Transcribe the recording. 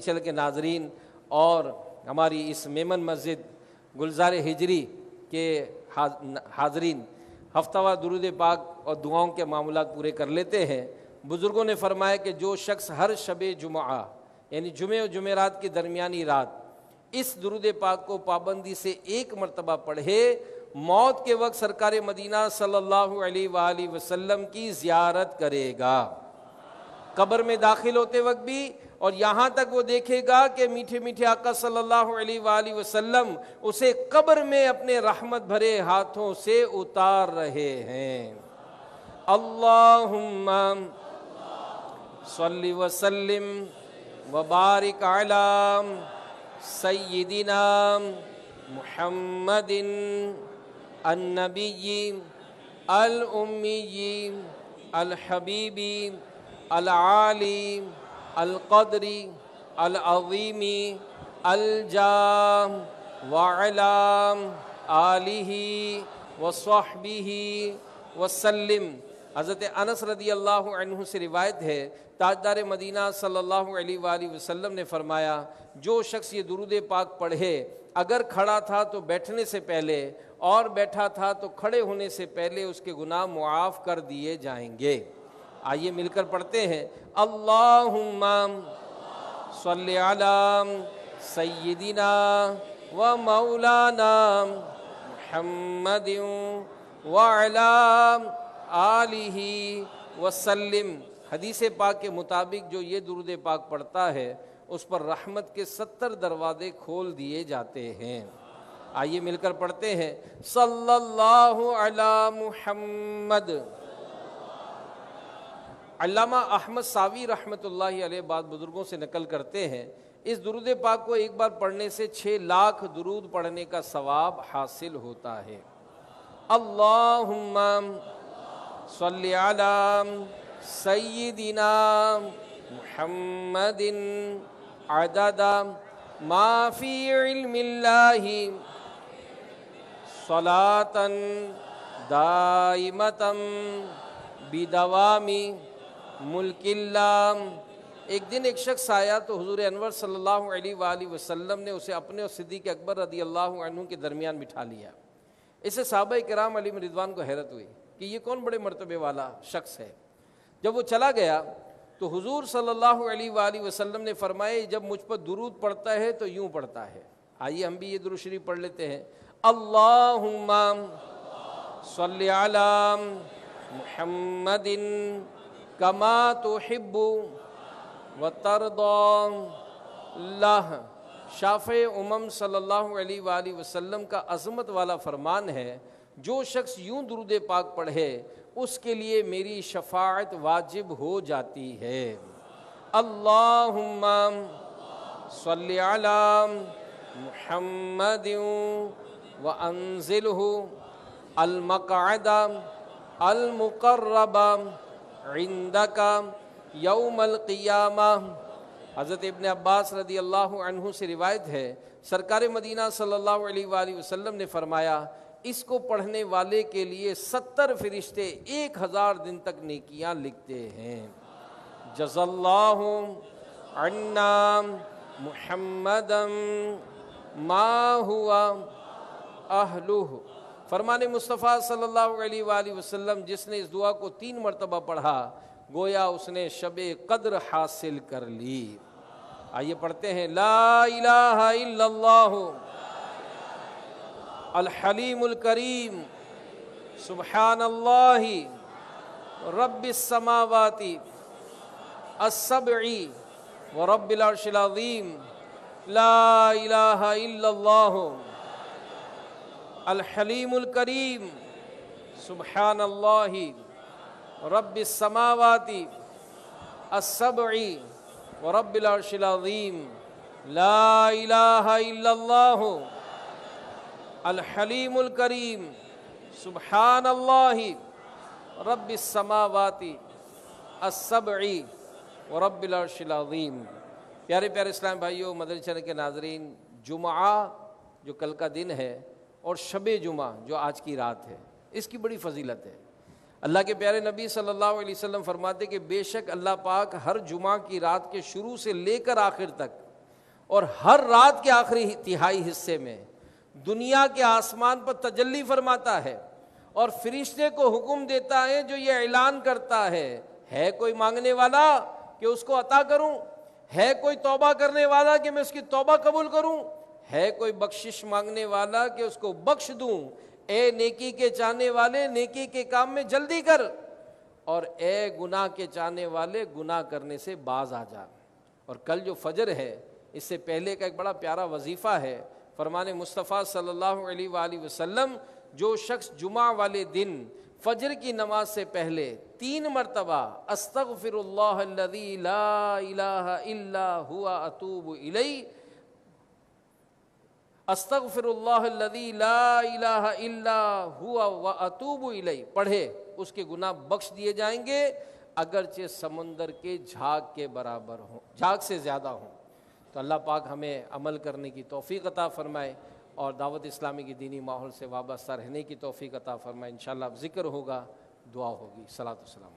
Channel کے ناظرین اور ہماری اس میمن مسجد گلزار ہجری کے حاضرین، ہفتہ وار درود پاک اور دعاؤں کے معاملات پورے کر لیتے ہیں۔ بزرگوں نے فرمایا کہ جو شخص ہر شب جمعہ یعنی جمعہ و جمعرات کی درمیانی رات اس درود پاک کو پابندی سے ایک مرتبہ پڑھے، موت کے وقت سرکار مدینہ صلی اللہ علیہ وآلہ وسلم کی زیارت کرے گا، قبر میں داخل ہوتے وقت بھی، اور یہاں تک وہ دیکھے گا کہ میٹھے میٹھے آقا صلی اللہ علیہ وآلہ وسلم اسے قبر میں اپنے رحمت بھرے ہاتھوں سے اتار رہے ہیں۔ اللہم صلی وسلم وبارک علی سیدنا محمد النبی الامی الحبیب العالی القدری العظیم الجاہ وعلی آلہ وصحبہ وسلم۔ حضرت انس رضی اللہ عنہ سے روایت ہے، تاجدار مدینہ صلی اللہ علیہ وآلہ وسلم نے فرمایا، جو شخص یہ درود پاک پڑھے، اگر کھڑا تھا تو بیٹھنے سے پہلے اور بیٹھا تھا تو کھڑے ہونے سے پہلے اس کے گناہ معاف کر دیے جائیں گے۔ آئیے مل کر پڑھتے ہیں، اللہم صلی علی سیدنا و مولانا محمد وعلی آلہ وسلم۔ حدیث پاک کے مطابق جو یہ درود پاک پڑھتا ہے اس پر رحمت کے 70 دروازے کھول دیے جاتے ہیں۔ آئیے مل کر پڑھتے ہیں، صلی اللہ علی محمد۔ علامہ احمد ساوی رحمۃ اللہ علیہ بعض بزرگوں سے نقل کرتے ہیں، اس درود پاک کو ایک بار پڑھنے سے 6 لاکھ درود پڑھنے کا ثواب حاصل ہوتا ہے۔ اللہم صلی علی سیدنا محمد عدد ما فی علم اللہ صلاۃ دائمۃ بدوام ملک اللہ۔ ایک دن ایک شخص آیا تو حضور انور صلی اللہ علیہ وآلہ وسلم نے اسے اپنے اور صدیق اکبر رضی اللہ عنہ کے درمیان بٹھا لیا۔ اسے صحابہ کرام علیہ رضوان کو حیرت ہوئی کہ یہ کون بڑے مرتبے والا شخص ہے۔ جب وہ چلا گیا تو حضور صلی اللہ علیہ وآلہ وسلم نے فرمایا، جب مجھ پر درود پڑھتا ہے تو یوں پڑھتا ہے۔ آئیے ہم بھی یہ درود شریف پڑھ لیتے ہیں، اللہم صلی علی محمد کما تحب وترضی۔ اللہ شافع امم صلی اللہ علیہ وآلہ وسلم کا عظمت والا فرمان ہے، جو شخص یوں درود پاک پڑھے اس کے لیے میری شفاعت واجب ہو جاتی ہے۔ اللہم صلی علی محمد وانزلہ المقعد المقرب عندک یوم القیامہ۔ حضرت ابن عباس رضی اللہ عنہ سے روایت ہے، سرکار مدینہ صلی اللہ علیہ وآلہ وسلم نے فرمایا، اس کو پڑھنے والے کے لیے 70 فرشتے 1000 دن تک نیکیاں لکھتے ہیں۔ جزا اللہ عنا محمدا ما ہوا اہلہ۔ فرمان مصطفیٰ صلی اللہ علیہ وآلہ وسلم، جس نے اس دعا کو 3 مرتبہ پڑھا گویا اس نے شب قدر حاصل کر لی۔ آئیے پڑھتے ہیں، لا الہ الا اللہ الحلیم الکریم سبحان اللہ رب السماوات السبع ورب العرش العظیم، لا الہ الا اللہ الحلیم الکریم سبحان اللہ رب السماوات السبع ورب العرش العظیم، لا الہ الا اللہ الحلیم الکریم سبحان اللہ رب السماوات السبع ورب العرش العظیم۔ پیارے پیارے اسلام بھائیوں، مدنی چینل کے ناظرین، جمعہ جو کل کا دن ہے اور شب جمعہ جو آج کی رات ہے، اس کی بڑی فضیلت ہے۔ اللہ کے پیارے نبی صلی اللہ علیہ وسلم فرماتے کہ بے شک اللہ پاک ہر جمعہ کی رات کے شروع سے لے کر آخر تک اور ہر رات کے آخری تہائی حصے میں دنیا کے آسمان پر تجلی فرماتا ہے اور فرشتے کو حکم دیتا ہے جو یہ اعلان کرتا ہے کوئی مانگنے والا کہ اس کو عطا کروں، ہے کوئی توبہ کرنے والا کہ میں اس کی توبہ قبول کروں، ہے کوئی بخشش مانگنے والا کہ اس کو بخش دوں، اے نیکی کے چاہنے والے نیکی کے کام میں جلدی کر، اور اے گناہ کے چاہنے والے گناہ کرنے سے باز آ جا۔ اور کل جو فجر ہے اس سے پہلے کا ایک بڑا پیارا وظیفہ ہے، فرمان مصطفیٰ صلی اللہ علیہ وآلہ وسلم، جو شخص جمعہ والے دن فجر کی نماز سے پہلے 3 مرتبہ استغفر اللہ الذی لا الہ الا هو اتوب الیہ، استغفر اللہ الذی لا الہ الا هو واتوب الیہ پڑھے، اس کے گناہ بخش دیے جائیں گے اگرچہ سمندر کے جھاگ کے برابر ہوں، جھاگ سے زیادہ ہوں۔ تو اللہ پاک ہمیں عمل کرنے کی توفیق عطا فرمائے اور دعوت اسلامی کی دینی ماحول سے وابستہ رہنے کی توفیق عطا فرمائے۔ انشاءاللہ اب ذکر ہوگا، دعا ہوگی، صلاۃ والسلام۔